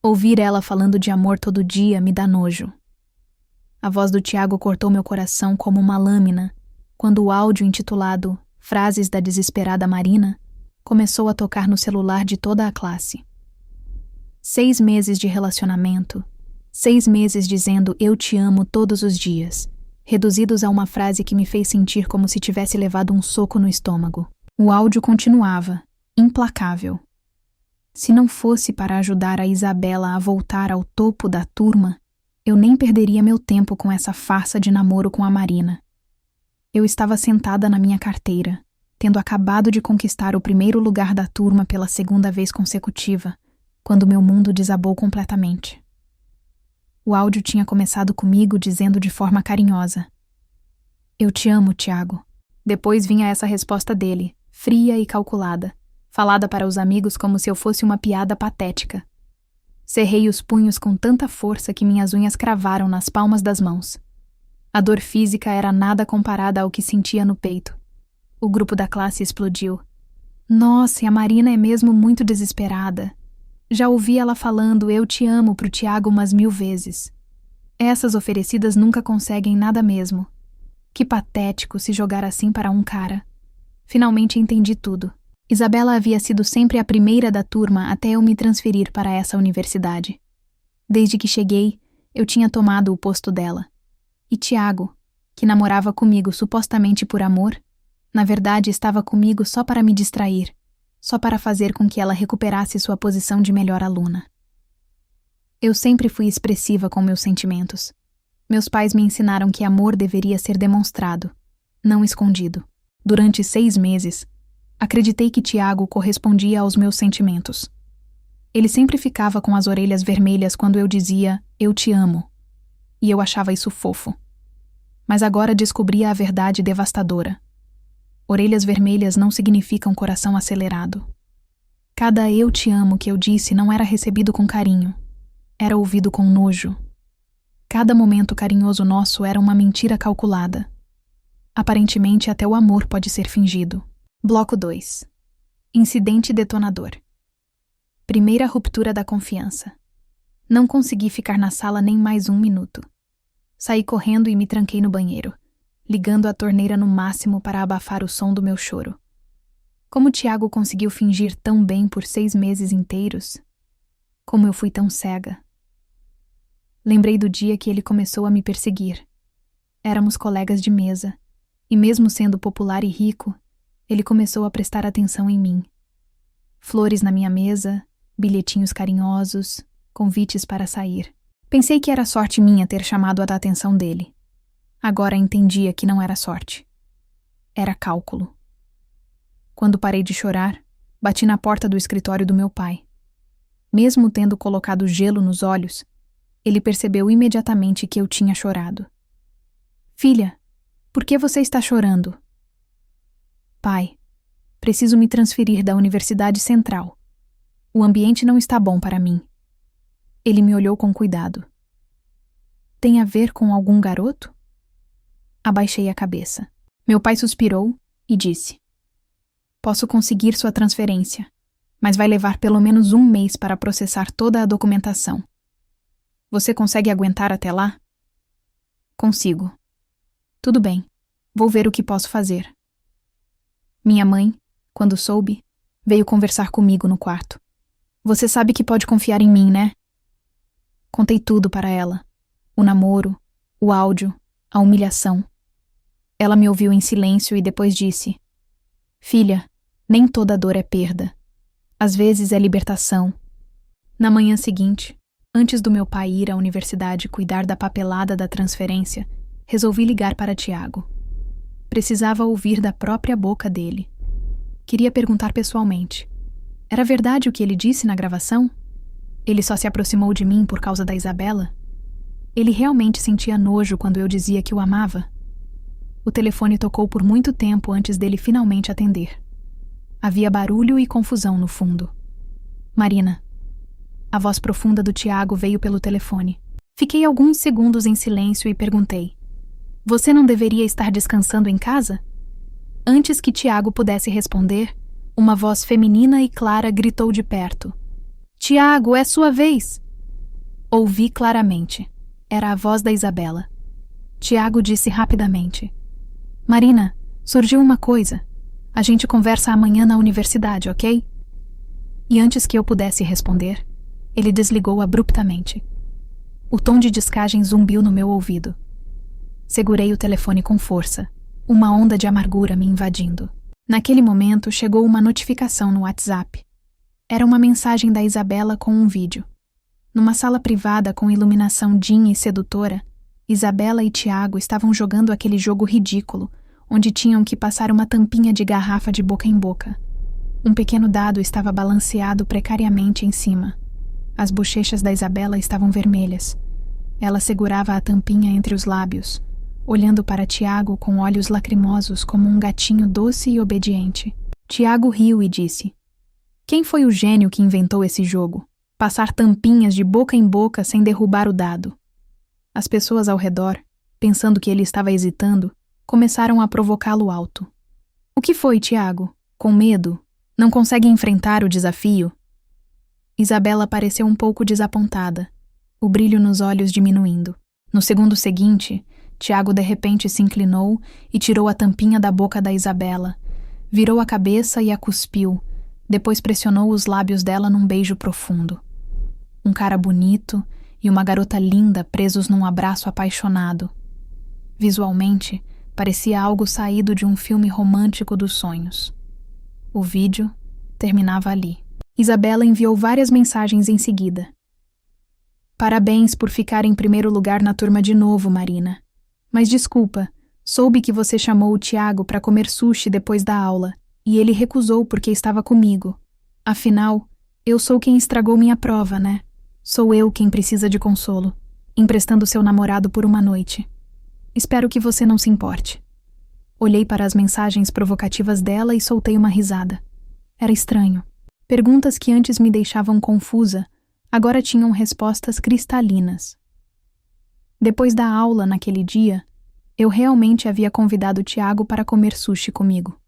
Ouvir ela falando de amor todo dia me dá nojo. A voz do Tiago cortou meu coração como uma lâmina quando o áudio intitulado Frases da Desesperada Marina começou a tocar no celular de toda a classe. 6 meses de relacionamento, 6 meses dizendo eu te amo todos os dias, reduzidos a uma frase que me fez sentir como se tivesse levado um soco no estômago. O áudio continuava, implacável. Se não fosse para ajudar a Isabela a voltar ao topo da turma, eu nem perderia meu tempo com essa farsa de namoro com a Marina. Eu estava sentada na minha carteira, tendo acabado de conquistar o primeiro lugar da turma pela 2ª vez consecutiva, quando meu mundo desabou completamente. O áudio tinha começado comigo dizendo de forma carinhosa: Eu te amo, Tiago. Depois vinha essa resposta dele, fria e calculada, falada para os amigos como se eu fosse uma piada patética. Cerrei os punhos com tanta força que minhas unhas cravaram nas palmas das mãos. A dor física era nada comparada ao que sentia no peito. O grupo da classe explodiu. Nossa, e a Marina é mesmo muito desesperada. Já ouvi ela falando eu te amo pro Tiago umas 1000 vezes. Essas oferecidas nunca conseguem nada mesmo. Que patético se jogar assim para um cara. Finalmente entendi tudo. Isabela havia sido sempre a primeira da turma até eu me transferir para essa universidade. Desde que cheguei, eu tinha tomado o posto dela. E Tiago, que namorava comigo supostamente por amor, na verdade estava comigo só para me distrair, só para fazer com que ela recuperasse sua posição de melhor aluna. Eu sempre fui expressiva com meus sentimentos. Meus pais me ensinaram que amor deveria ser demonstrado, não escondido. Durante 6 meses, acreditei que Tiago correspondia aos meus sentimentos. Ele sempre ficava com as orelhas vermelhas quando eu dizia eu te amo, e eu achava isso fofo. Mas agora descobria a verdade devastadora. Orelhas vermelhas não significam coração acelerado. Cada eu te amo que eu disse não era recebido com carinho, era ouvido com nojo. Cada momento carinhoso nosso era uma mentira calculada. Aparentemente até o amor pode ser fingido. Bloco 2. Incidente detonador. Primeira ruptura da confiança. Não consegui ficar na sala nem mais 1 minuto. Saí correndo e me tranquei no banheiro, ligando a torneira no máximo para abafar o som do meu choro. Como Tiago conseguiu fingir tão bem por 6 meses inteiros? Como eu fui tão cega? Lembrei do dia que ele começou a me perseguir. Éramos colegas de mesa, e mesmo sendo popular e rico, ele começou a prestar atenção em mim. Flores na minha mesa, bilhetinhos carinhosos, convites para sair. Pensei que era sorte minha ter chamado a atenção dele. Agora entendia que não era sorte. Era cálculo. Quando parei de chorar, bati na porta do escritório do meu pai. Mesmo tendo colocado gelo nos olhos, ele percebeu imediatamente que eu tinha chorado. Filha, por que você está chorando? Pai, preciso me transferir da Universidade Central. O ambiente não está bom para mim. Ele me olhou com cuidado. Tem a ver com algum garoto? Abaixei a cabeça. Meu pai suspirou e disse: Posso conseguir sua transferência, mas vai levar pelo menos 1 mês para processar toda a documentação. Você consegue aguentar até lá? Consigo. Tudo bem, vou ver o que posso fazer. Minha mãe, quando soube, veio conversar comigo no quarto. Você sabe que pode confiar em mim, né? Contei tudo para ela. O namoro, o áudio, a humilhação. Ela me ouviu em silêncio e depois disse: Filha, nem toda dor é perda. Às vezes é libertação. Na manhã seguinte, antes do meu pai ir à universidade cuidar da papelada da transferência, resolvi ligar para Tiago. Precisava ouvir da própria boca dele. Queria perguntar pessoalmente: era verdade o que ele disse na gravação? Ele só se aproximou de mim por causa da Isabela? Ele realmente sentia nojo quando eu dizia que o amava? O telefone tocou por muito tempo antes dele finalmente atender. Havia barulho e confusão no fundo. Marina. A voz profunda do Tiago veio pelo telefone. Fiquei alguns segundos em silêncio e perguntei: Você não deveria estar descansando em casa? Antes que Tiago pudesse responder, uma voz feminina e clara gritou de perto: Tiago, é sua vez! Ouvi claramente. Era a voz da Isabela. Tiago disse rapidamente: Marina, surgiu uma coisa. A gente conversa amanhã na universidade, ok? E antes que eu pudesse responder, ele desligou abruptamente. O tom de descagem zumbiu no meu ouvido. Segurei o telefone com força, uma onda de amargura me invadindo. Naquele momento, chegou uma notificação no WhatsApp. Era uma mensagem da Isabela com um vídeo. Numa sala privada com iluminação dim e sedutora, Isabela e Tiago estavam jogando aquele jogo ridículo, onde tinham que passar uma tampinha de garrafa de boca em boca. Um pequeno dado estava balanceado precariamente em cima. As bochechas da Isabela estavam vermelhas. Ela segurava a tampinha entre os lábios, olhando para Tiago com olhos lacrimosos como um gatinho doce e obediente. Tiago riu e disse: Quem foi o gênio que inventou esse jogo? Passar tampinhas de boca em boca sem derrubar o dado. As pessoas ao redor, pensando que ele estava hesitando, começaram a provocá-lo alto. O que foi, Tiago? Com medo? Não consegue enfrentar o desafio? Isabela pareceu um pouco desapontada, o brilho nos olhos diminuindo. No segundo seguinte, Tiago de repente se inclinou e tirou a tampinha da boca da Isabela, virou a cabeça e a cuspiu, depois pressionou os lábios dela num beijo profundo. Um cara bonito e uma garota linda presos num abraço apaixonado. Visualmente, parecia algo saído de um filme romântico dos sonhos. O vídeo terminava ali. Isabela enviou várias mensagens em seguida. Parabéns por ficar em primeiro lugar na turma de novo, Marina. Mas desculpa, soube que você chamou o Tiago para comer sushi depois da aula, e ele recusou porque estava comigo. Afinal, eu sou quem estragou minha prova, né? Sou eu quem precisa de consolo, emprestando seu namorado por uma noite. Espero que você não se importe. Olhei para as mensagens provocativas dela e soltei uma risada. Era estranho. Perguntas que antes me deixavam confusa, agora tinham respostas cristalinas. Depois da aula naquele dia, eu realmente havia convidado Tiago para comer sushi comigo.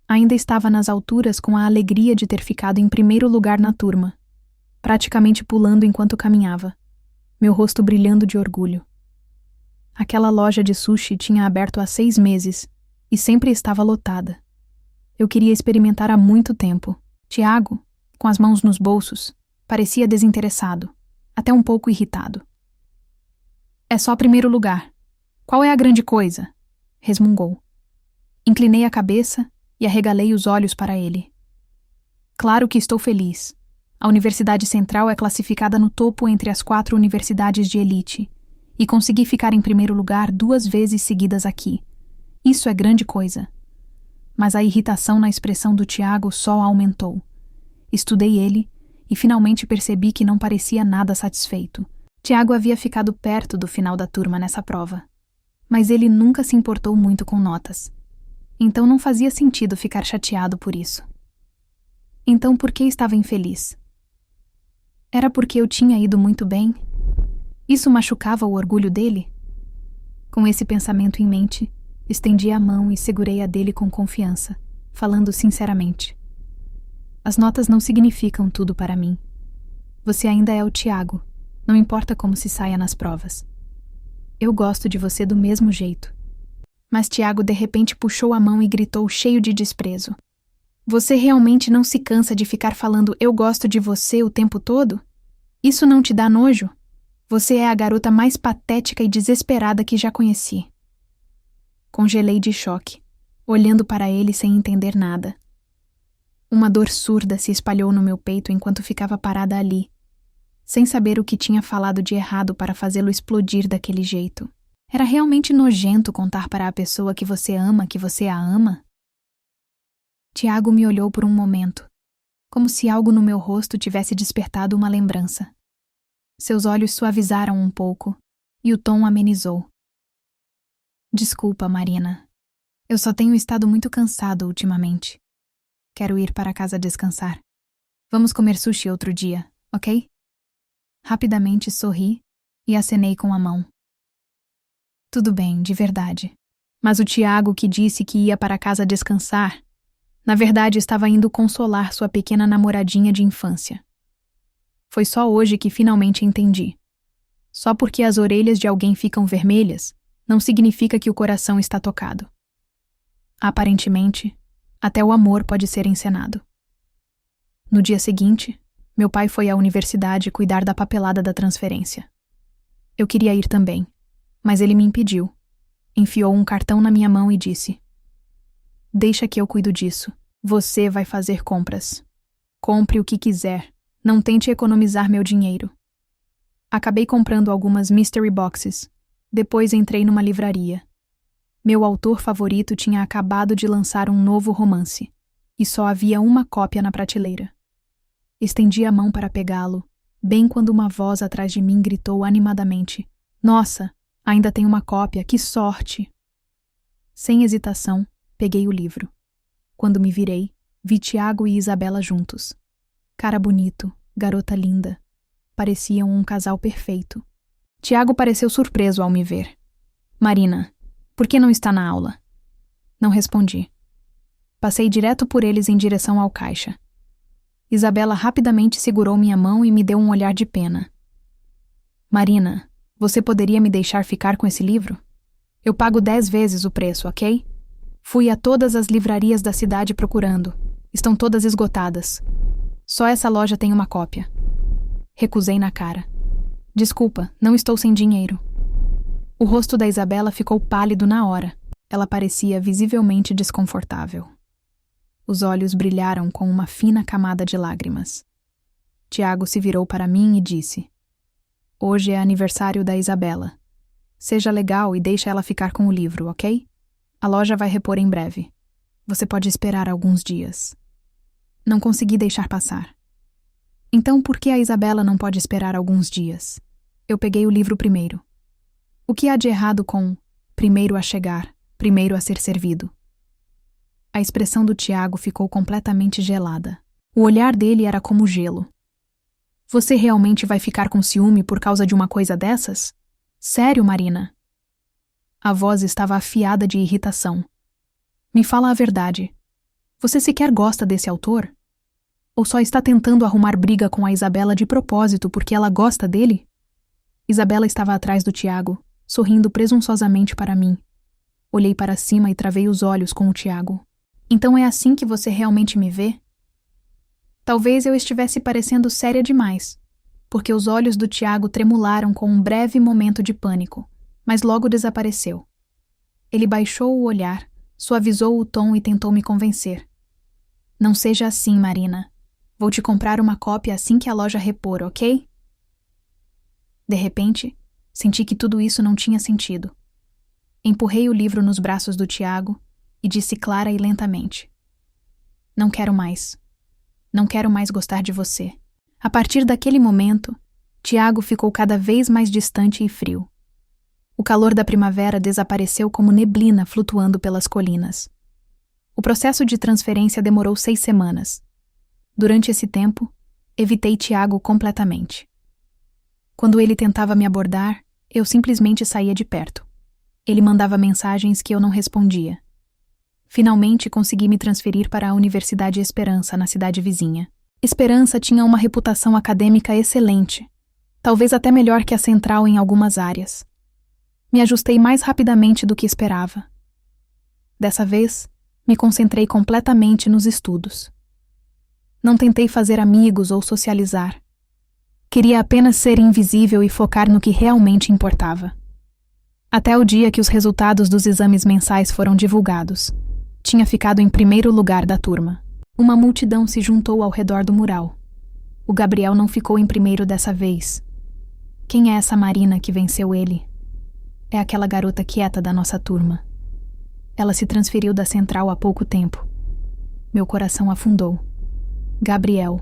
Ainda estava nas alturas com a alegria de ter ficado em primeiro lugar na turma, praticamente pulando enquanto caminhava, meu rosto brilhando de orgulho. Aquela loja de sushi tinha aberto há 6 meses e sempre estava lotada. Eu queria experimentar há muito tempo. Tiago, com as mãos nos bolsos, parecia desinteressado, até um pouco irritado. É só primeiro lugar. Qual é a grande coisa? Resmungou. Inclinei a cabeça e arregalei os olhos para ele. Claro que estou feliz. A Universidade Central é classificada no topo entre as 4 universidades de elite, e consegui ficar em primeiro lugar 2 vezes seguidas aqui. Isso é grande coisa. Mas a irritação na expressão do Tiago só aumentou. Estudei ele e finalmente percebi que não parecia nada satisfeito. Tiago havia ficado perto do final da turma nessa prova, mas ele nunca se importou muito com notas. Então não fazia sentido ficar chateado por isso. Então por que estava infeliz? Era porque eu tinha ido muito bem? Isso machucava o orgulho dele? Com esse pensamento em mente, estendi a mão e segurei a dele com confiança, falando sinceramente. As notas não significam tudo para mim. Você ainda é o Tiago, não importa como se saia nas provas. Eu gosto de você do mesmo jeito. Mas Tiago de repente puxou a mão e gritou cheio de desprezo. Você realmente não se cansa de ficar falando eu gosto de você o tempo todo? Isso não te dá nojo? Você é a garota mais patética e desesperada que já conheci. Congelei de choque, olhando para ele sem entender nada. Uma dor surda se espalhou no meu peito enquanto ficava parada ali, sem saber o que tinha falado de errado para fazê-lo explodir daquele jeito. Era realmente nojento contar para a pessoa que você a ama? Tiago me olhou por um momento, como se algo no meu rosto tivesse despertado uma lembrança. Seus olhos suavizaram um pouco, e o tom amenizou. Desculpa, Marina. Eu só tenho estado muito cansado ultimamente. Quero ir para casa descansar. Vamos comer sushi outro dia, ok? Rapidamente sorri e acenei com a mão. Tudo bem, de verdade. Mas o Tiago que disse que ia para casa descansar, na verdade estava indo consolar sua pequena namoradinha de infância. Foi só hoje que finalmente entendi. Só porque as orelhas de alguém ficam vermelhas, não significa que o coração está tocado. Aparentemente, até o amor pode ser encenado. No dia seguinte, meu pai foi à universidade cuidar da papelada da transferência. Eu queria ir também, mas ele me impediu. Enfiou um cartão na minha mão e disse: "Deixa que eu cuido disso. Você vai fazer compras. Compre o que quiser. Não tente economizar meu dinheiro." Acabei comprando algumas mystery boxes. Depois entrei numa livraria. Meu autor favorito tinha acabado de lançar um novo romance, e só havia uma cópia na prateleira. Estendi a mão para pegá-lo, bem quando uma voz atrás de mim gritou animadamente: "Nossa, ainda tem uma cópia, que sorte!" Sem hesitação, peguei o livro. Quando me virei, vi Tiago e Isabela juntos. Cara bonito, garota linda. Pareciam um casal perfeito. Tiago pareceu surpreso ao me ver. "Marina, por que não está na aula?" Não respondi. Passei direto por eles em direção ao caixa. Isabela rapidamente segurou minha mão e me deu um olhar de pena. "Marina, você poderia me deixar ficar com esse livro? Eu pago 10 vezes o preço, ok? Fui a todas as livrarias da cidade procurando. Estão todas esgotadas. Só essa loja tem uma cópia." Recusei na cara. "Desculpa, não estou sem dinheiro." O rosto da Isabela ficou pálido na hora. Ela parecia visivelmente desconfortável. Os olhos brilharam com uma fina camada de lágrimas. Tiago se virou para mim e disse: "Hoje é aniversário da Isabela. Seja legal e deixa ela ficar com o livro, ok? A loja vai repor em breve. Você pode esperar alguns dias." Não consegui deixar passar. "Então por que a Isabela não pode esperar alguns dias?" Eu peguei o livro primeiro. O que há de errado com "primeiro a chegar, primeiro a ser servido"? A expressão do Tiago ficou completamente gelada. O olhar dele era como gelo. "Você realmente vai ficar com ciúme por causa de uma coisa dessas? Sério, Marina?" A voz estava afiada de irritação. "Me fala a verdade. Você sequer gosta desse autor? Ou só está tentando arrumar briga com a Isabela de propósito porque ela gosta dele?" Isabela estava atrás do Tiago, sorrindo presunçosamente para mim. Olhei para cima e travei os olhos com o Tiago. "Então é assim que você realmente me vê?" Talvez eu estivesse parecendo séria demais, porque os olhos do Tiago tremularam com um breve momento de pânico, mas logo desapareceu. Ele baixou o olhar, suavizou o tom e tentou me convencer. "Não seja assim, Marina. Vou te comprar uma cópia assim que a loja repor, ok?" De repente, senti que tudo isso não tinha sentido. Empurrei o livro nos braços do Tiago e disse clara e lentamente: "Não quero mais. Não quero mais gostar de você." A partir daquele momento, Tiago ficou cada vez mais distante e frio. O calor da primavera desapareceu como neblina flutuando pelas colinas. O processo de transferência demorou 6 semanas. Durante esse tempo, evitei Tiago completamente. Quando ele tentava me abordar, eu simplesmente saía de perto. Ele mandava mensagens que eu não respondia. Finalmente consegui me transferir para a Universidade Esperança, na cidade vizinha. Esperança tinha uma reputação acadêmica excelente, talvez até melhor que a Central em algumas áreas. Me ajustei mais rapidamente do que esperava. Dessa vez, me concentrei completamente nos estudos. Não tentei fazer amigos ou socializar. Queria apenas ser invisível e focar no que realmente importava. Até o dia que os resultados dos exames mensais foram divulgados. Tinha ficado em primeiro lugar da turma. Uma multidão se juntou ao redor do mural. O Gabriel não ficou em primeiro dessa vez. Quem é essa Marina que venceu ele? É aquela garota quieta da nossa turma. Ela se transferiu da Central há pouco tempo. Meu coração afundou. Gabriel.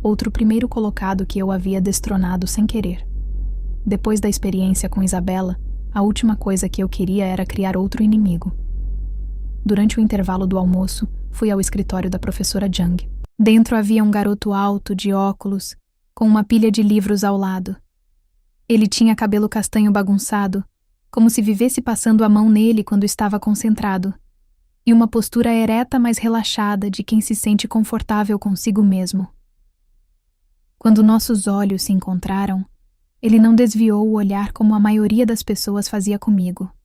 Outro primeiro colocado que eu havia destronado sem querer. Depois da experiência com Isabela, a última coisa que eu queria era criar outro inimigo. Durante o intervalo do almoço, fui ao escritório da professora Jung. Dentro havia um garoto alto, de óculos, com uma pilha de livros ao lado. Ele tinha cabelo castanho bagunçado, como se vivesse passando a mão nele quando estava concentrado, e uma postura ereta mas relaxada de quem se sente confortável consigo mesmo. Quando nossos olhos se encontraram, ele não desviou o olhar como a maioria das pessoas fazia comigo.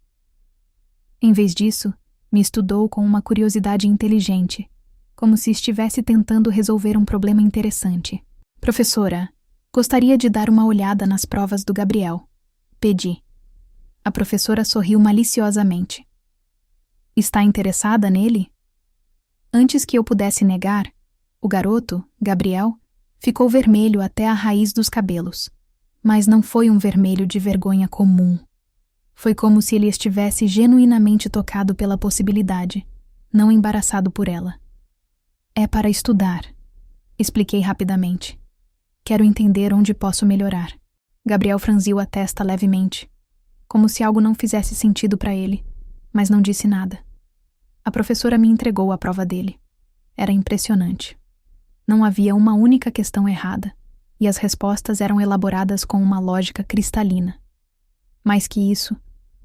Em vez disso, me estudou com uma curiosidade inteligente, como se estivesse tentando resolver um problema interessante. Professora, gostaria de dar uma olhada nas provas do Gabriel. Pedi. A professora sorriu maliciosamente. Está interessada nele? Antes que eu pudesse negar, o garoto, Gabriel, ficou vermelho até a raiz dos cabelos. Mas não foi um vermelho de vergonha comum. Foi como se ele estivesse genuinamente tocado pela possibilidade, não embaraçado por ela. É para estudar, expliquei rapidamente. Quero entender onde posso melhorar. Gabriel franziu a testa levemente, como se algo não fizesse sentido para ele, mas não disse nada. A professora me entregou a prova dele. Era impressionante. Não havia uma única questão errada, e as respostas eram elaboradas com uma lógica cristalina. Mais que isso,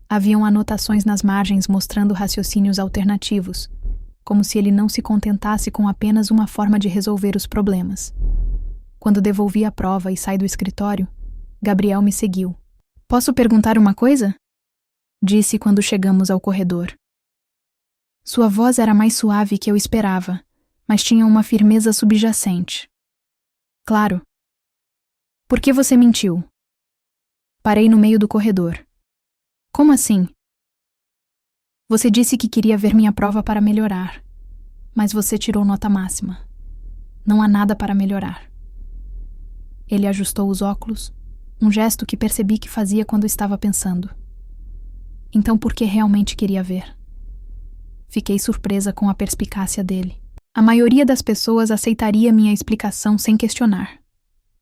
haviam anotações nas margens mostrando raciocínios alternativos, como se ele não se contentasse com apenas uma forma de resolver os problemas. Quando devolvi a prova e saí do escritório, Gabriel me seguiu. Posso perguntar uma coisa? Disse quando chegamos ao corredor. Sua voz era mais suave que eu esperava, mas tinha uma firmeza subjacente. Claro. Por que você mentiu? Parei no meio do corredor. Como assim? Você disse que queria ver minha prova para melhorar, mas você tirou nota máxima. Não há nada para melhorar. Ele ajustou os óculos, um gesto que percebi que fazia quando estava pensando. Então por que realmente queria ver? Fiquei surpresa com a perspicácia dele. A maioria das pessoas aceitaria minha explicação sem questionar.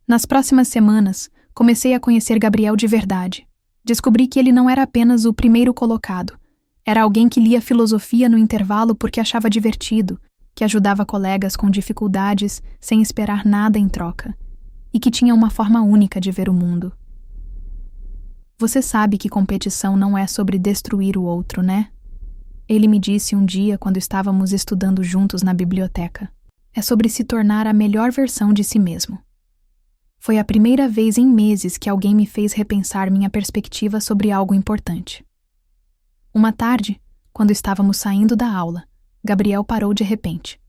Nas próximas semanas, comecei a conhecer Gabriel de verdade. Descobri que ele não era apenas o primeiro colocado. Era alguém que lia filosofia no intervalo porque achava divertido, que ajudava colegas com dificuldades sem esperar nada em troca, e que tinha uma forma única de ver o mundo. Você sabe que competição não é sobre destruir o outro, né? Ele me disse um dia quando estávamos estudando juntos na biblioteca. É sobre se tornar a melhor versão de si mesmo. Foi a primeira vez em meses que alguém me fez repensar minha perspectiva sobre algo importante. Uma tarde, quando estávamos saindo da aula, Gabriel parou de repente.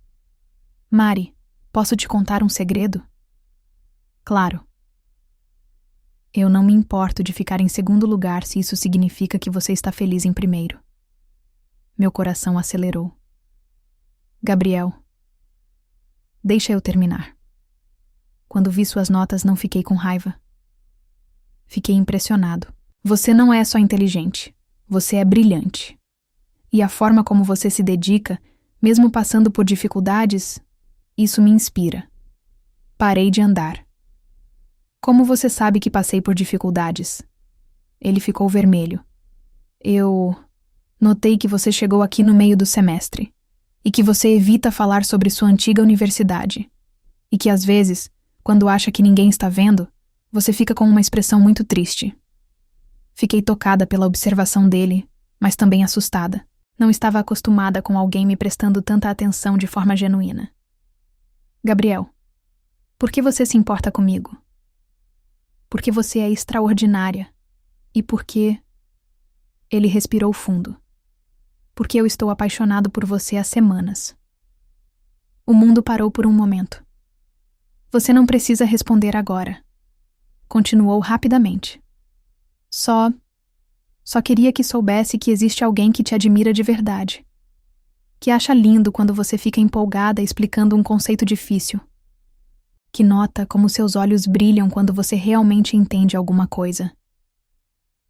Mari, posso te contar um segredo? Claro. Eu não me importo de ficar em segundo lugar se isso significa que você está feliz em primeiro. Meu coração acelerou. Gabriel, deixa eu terminar. Quando vi suas notas, não fiquei com raiva. Fiquei impressionado. Você não é só inteligente, você é brilhante. E a forma como você se dedica, mesmo passando por dificuldades, isso me inspira. Parei de andar. Como você sabe que passei por dificuldades? Ele ficou vermelho. Eu notei que você chegou aqui no meio do semestre, e que você evita falar sobre sua antiga universidade, e que às vezes, quando acha que ninguém está vendo, você fica com uma expressão muito triste. Fiquei tocada pela observação dele, mas também assustada. Não estava acostumada com alguém me prestando tanta atenção de forma genuína. Gabriel, por que você se importa comigo? Porque você é extraordinária. E porque... Ele respirou fundo. Porque eu estou apaixonado por você há semanas. O mundo parou por um momento. Você não precisa responder agora. Continuou rapidamente. Só queria que soubesse que existe alguém que te admira de verdade. Que acha lindo quando você fica empolgada explicando um conceito difícil. Que nota como seus olhos brilham quando você realmente entende alguma coisa.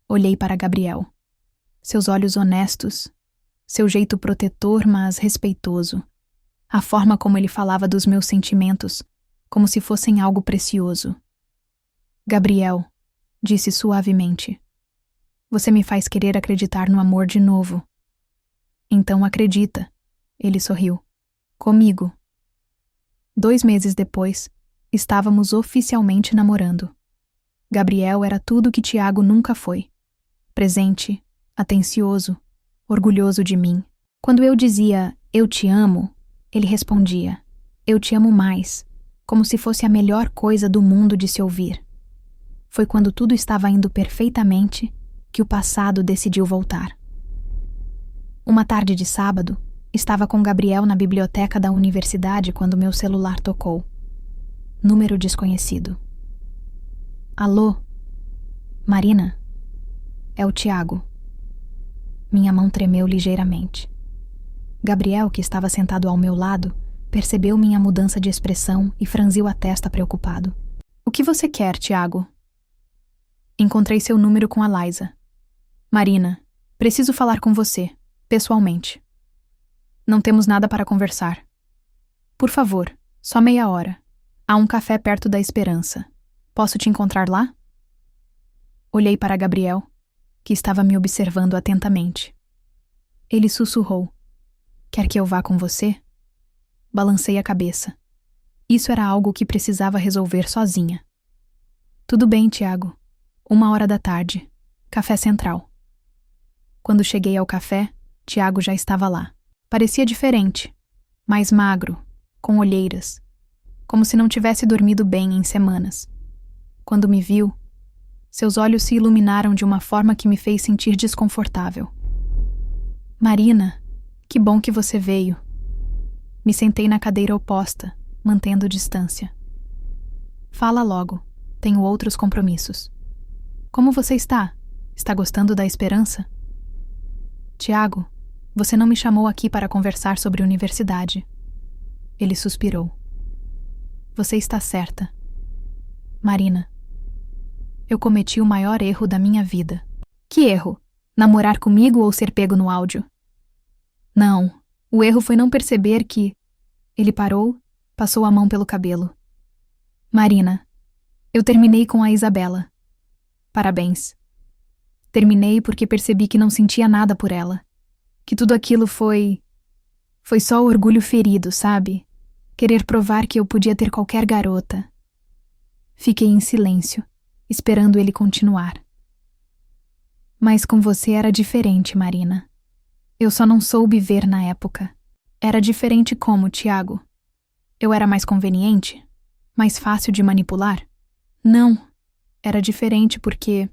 Olhei para Gabriel. Seus olhos honestos, seu jeito protetor, mas respeitoso. A forma como ele falava dos meus sentimentos, como se fossem algo precioso. Gabriel, disse suavemente, você me faz querer acreditar no amor de novo. Então acredita, ele sorriu. Comigo. 2 meses depois, estávamos oficialmente namorando. Gabriel era tudo o que Tiago nunca foi. Presente, atencioso, orgulhoso de mim. Quando eu dizia, eu te amo, ele respondia, eu te amo mais, como se fosse a melhor coisa do mundo de se ouvir. Foi quando tudo estava indo perfeitamente que o passado decidiu voltar. Uma tarde de sábado, estava com Gabriel na biblioteca da universidade quando meu celular tocou. Número desconhecido. Alô? Marina? É o Tiago. Minha mão tremeu ligeiramente. Gabriel, que estava sentado ao meu lado, percebeu minha mudança de expressão e franziu a testa preocupado. O que você quer, Tiago? Encontrei seu número com a Liza. Marina, preciso falar com você, pessoalmente. Não temos nada para conversar. Por favor, só meia hora. Há um café perto da Esperança. Posso te encontrar lá? Olhei para Gabriel, que estava me observando atentamente. Ele sussurrou. Quer que eu vá com você? Balancei a cabeça. Isso era algo que precisava resolver sozinha. Tudo bem, Tiago. 1h da tarde. Café Central. Quando cheguei ao café, Tiago já estava lá. Parecia diferente, mais magro, com olheiras, como se não tivesse dormido bem em semanas. Quando me viu, seus olhos se iluminaram de uma forma que me fez sentir desconfortável. Marina, que bom que você veio. Me sentei na cadeira oposta, mantendo distância. Fala logo, tenho outros compromissos. Como você está? Está gostando da Esperança? Tiago, você não me chamou aqui para conversar sobre universidade. Ele suspirou. Você está certa. Marina, eu cometi o maior erro da minha vida. Que erro? Namorar comigo ou ser pego no áudio? Não, o erro foi não perceber que... Ele parou, passou a mão pelo cabelo. Marina, eu terminei com a Isabela. Parabéns. Terminei porque percebi que não sentia nada por ela. Que tudo aquilo foi só orgulho ferido, sabe? Querer provar que eu podia ter qualquer garota. Fiquei em silêncio, esperando ele continuar. Mas com você era diferente, Marina. Eu só não soube ver na época. Era diferente como, Tiago? Eu era mais conveniente? Mais fácil de manipular? Não. Era diferente porque...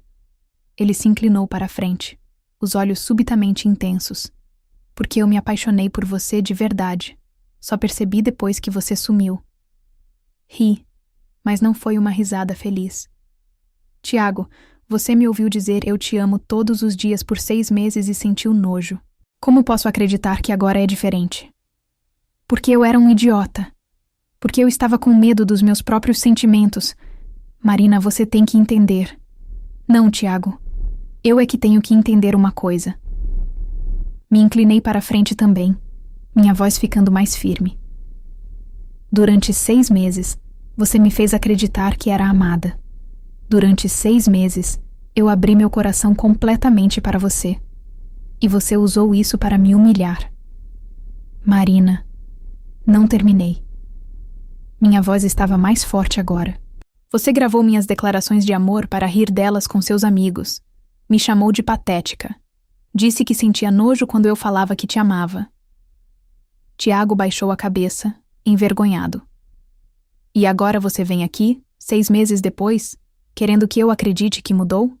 Ele se inclinou para a frente, os olhos subitamente intensos. Porque eu me apaixonei por você de verdade. Só percebi depois que você sumiu. Ri, mas não foi uma risada feliz. Tiago, você me ouviu dizer eu te amo todos os dias por 6 meses e sentiu nojo. Como posso acreditar que agora é diferente? Porque eu era um idiota. Porque eu estava com medo dos meus próprios sentimentos. Marina, você tem que entender. Não, Tiago. Eu é que tenho que entender uma coisa. Me inclinei para a frente também, minha voz ficando mais firme. Durante 6 meses, você me fez acreditar que era amada. Durante 6 meses, eu abri meu coração completamente para você. E você usou isso para me humilhar. Marina, não terminei. Minha voz estava mais forte agora. Você gravou minhas declarações de amor para rir delas com seus amigos. Me chamou de patética. Disse que sentia nojo quando eu falava que te amava. Tiago baixou a cabeça, envergonhado. E agora você vem aqui, 6 meses depois, querendo que eu acredite que mudou?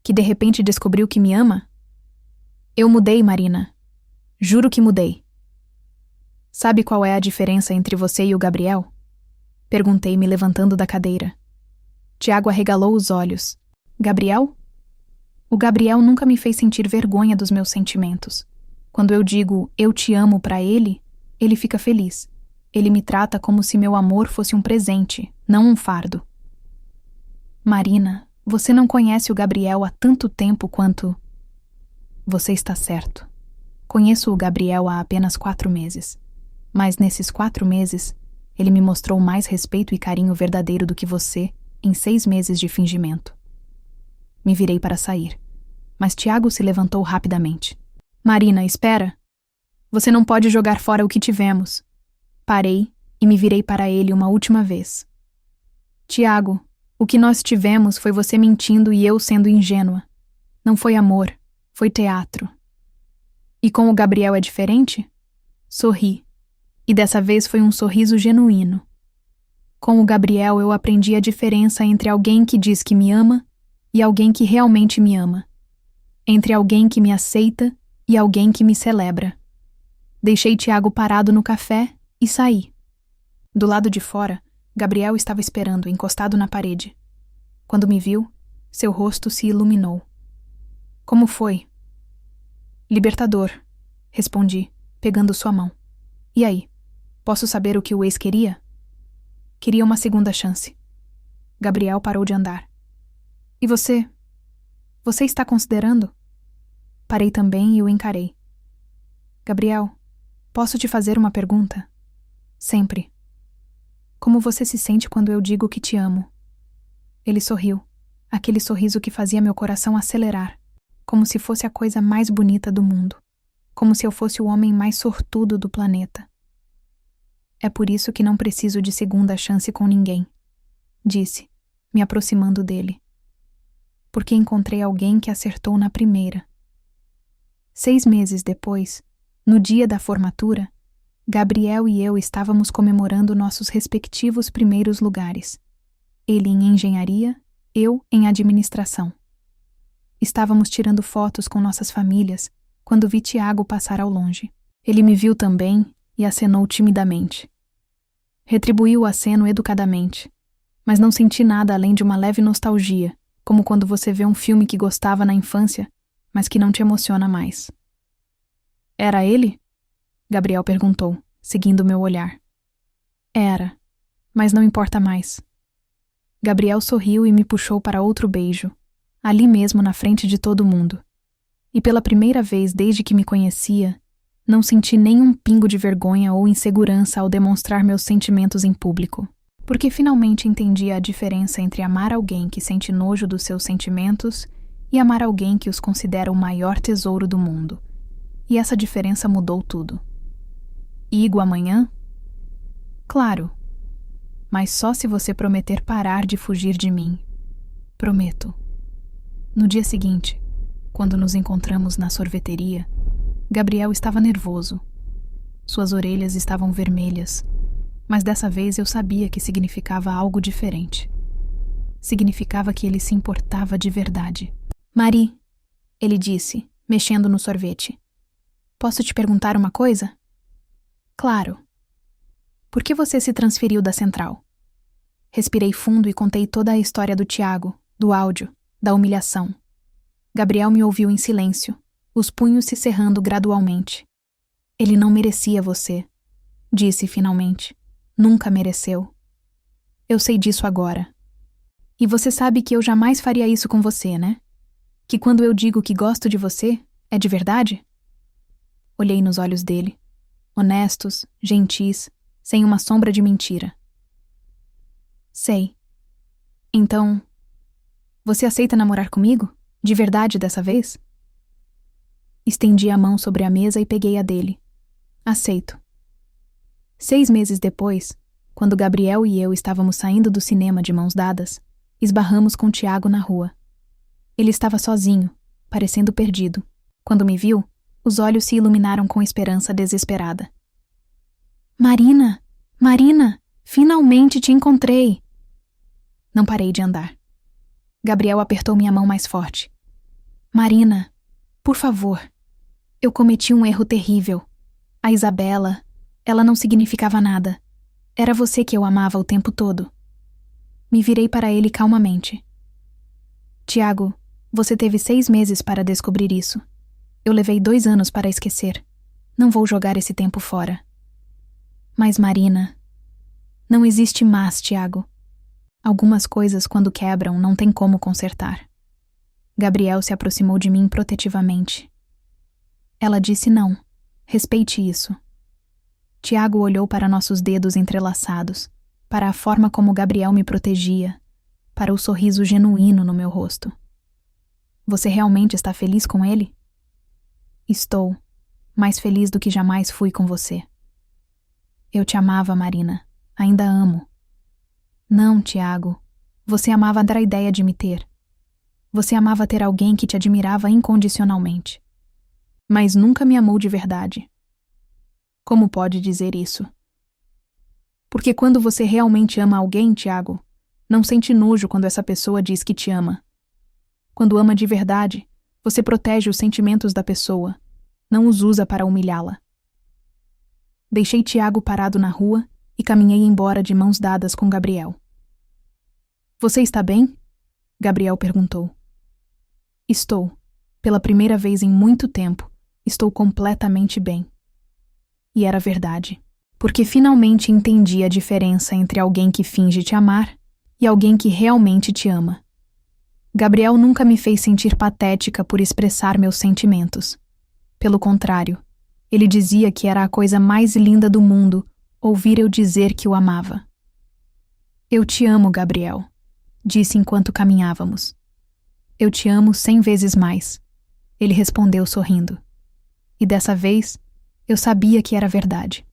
Que de repente descobriu que me ama? Eu mudei, Marina. Juro que mudei. Sabe qual é a diferença entre você e o Gabriel? Perguntei, me levantando da cadeira. Tiago arregalou os olhos. Gabriel? O Gabriel nunca me fez sentir vergonha dos meus sentimentos. Quando eu digo eu te amo pra ele, ele fica feliz. Ele me trata como se meu amor fosse um presente, não um fardo. Marina, você não conhece o Gabriel há tanto tempo quanto... Você está certo. Conheço o Gabriel há apenas 4 meses. Mas nesses 4 meses, ele me mostrou mais respeito e carinho verdadeiro do que você em 6 meses de fingimento. Me virei para sair, mas Tiago se levantou rapidamente. Marina, espera. Você não pode jogar fora o que tivemos. Parei e me virei para ele uma última vez. Tiago, o que nós tivemos foi você mentindo e eu sendo ingênua. Não foi amor, foi teatro. E com o Gabriel é diferente? Sorri. E dessa vez foi um sorriso genuíno. Com o Gabriel eu aprendi a diferença entre alguém que diz que me ama e alguém que realmente me ama. Entre alguém que me aceita e alguém que me celebra. Deixei Tiago parado no café e saí. Do lado de fora, Gabriel estava esperando, encostado na parede. Quando me viu, seu rosto se iluminou. Como foi? Libertador, respondi, pegando sua mão. E aí, posso saber o que o ex queria? Queria uma segunda chance. Gabriel parou de andar. E você? Você está considerando? Parei também e o encarei. Gabriel, posso te fazer uma pergunta? Sempre. Como você se sente quando eu digo que te amo? Ele sorriu, aquele sorriso que fazia meu coração acelerar, como se fosse a coisa mais bonita do mundo, como se eu fosse o homem mais sortudo do planeta. É por isso que não preciso de segunda chance com ninguém, disse, me aproximando dele. Porque encontrei alguém que acertou na primeira. 6 meses depois, no dia da formatura, Gabriel e eu estávamos comemorando nossos respectivos primeiros lugares. Ele em engenharia, eu em administração. Estávamos tirando fotos com nossas famílias quando vi Tiago passar ao longe. Ele me viu também e acenou timidamente. Retribuí o aceno educadamente, mas não senti nada além de uma leve nostalgia, como quando você vê um filme que gostava na infância, mas que não te emociona mais. Era ele? Gabriel perguntou, seguindo meu olhar. Era, mas não importa mais. Gabriel sorriu e me puxou para outro beijo, ali mesmo na frente de todo mundo. E pela primeira vez desde que me conhecia, não senti nenhum pingo de vergonha ou insegurança ao demonstrar meus sentimentos em público, porque finalmente entendi a diferença entre amar alguém que sente nojo dos seus sentimentos e amar alguém que os considera o maior tesouro do mundo. E essa diferença mudou tudo. Igo amanhã? Claro. Mas só se você prometer parar de fugir de mim. Prometo. No dia seguinte, quando nos encontramos na sorveteria, Gabriel estava nervoso. Suas orelhas estavam vermelhas, mas dessa vez eu sabia que significava algo diferente. Significava que ele se importava de verdade. Mari, ele disse, mexendo no sorvete. Posso te perguntar uma coisa? Claro. Por que você se transferiu da central? Respirei fundo e contei toda a história do Tiago, do áudio, da humilhação. Gabriel me ouviu em silêncio, os punhos se cerrando gradualmente. Ele não merecia você, disse finalmente. Nunca mereceu. Eu sei disso agora. E você sabe que eu jamais faria isso com você, né? Que quando eu digo que gosto de você, é de verdade? Olhei nos olhos dele, honestos, gentis, sem uma sombra de mentira. Sei. Então, você aceita namorar comigo? De verdade dessa vez? Estendi a mão sobre a mesa e peguei a dele. Aceito. 6 meses depois, quando Gabriel e eu estávamos saindo do cinema de mãos dadas, esbarramos com Tiago na rua. Ele estava sozinho, parecendo perdido. Quando me viu, os olhos se iluminaram com esperança desesperada. Marina! Marina! Finalmente te encontrei! Não parei de andar. Gabriel apertou minha mão mais forte. Marina, por favor. Eu cometi um erro terrível. A Isabela, ela não significava nada. Era você que eu amava o tempo todo. Me virei para ele calmamente. Tiago, você teve 6 meses para descobrir isso. Eu levei 2 anos para esquecer. Não vou jogar esse tempo fora. Mas Marina... Não existe mas, Tiago. Algumas coisas, quando quebram, não tem como consertar. Gabriel se aproximou de mim protetivamente. Ela disse não. Respeite isso. Tiago olhou para nossos dedos entrelaçados, para a forma como Gabriel me protegia, para o sorriso genuíno no meu rosto. Você realmente está feliz com ele? Estou, mais feliz do que jamais fui com você. Eu te amava, Marina. Ainda amo. Não, Tiago. Você amava dar a ideia de me ter. Você amava ter alguém que te admirava incondicionalmente. Mas nunca me amou de verdade. Como pode dizer isso? Porque quando você realmente ama alguém, Tiago, não sente nojo quando essa pessoa diz que te ama. Quando ama de verdade, você protege os sentimentos da pessoa, não os usa para humilhá-la. Deixei Tiago parado na rua e caminhei embora de mãos dadas com Gabriel. Você está bem? Gabriel perguntou. Estou. Pela primeira vez em muito tempo, estou completamente bem. E era verdade, porque finalmente entendi a diferença entre alguém que finge te amar e alguém que realmente te ama. Gabriel nunca me fez sentir patética por expressar meus sentimentos. Pelo contrário, ele dizia que era a coisa mais linda do mundo ouvir eu dizer que o amava. Eu te amo, Gabriel, disse enquanto caminhávamos. Eu te amo 100 vezes mais, ele respondeu sorrindo. E dessa vez, eu sabia que era verdade.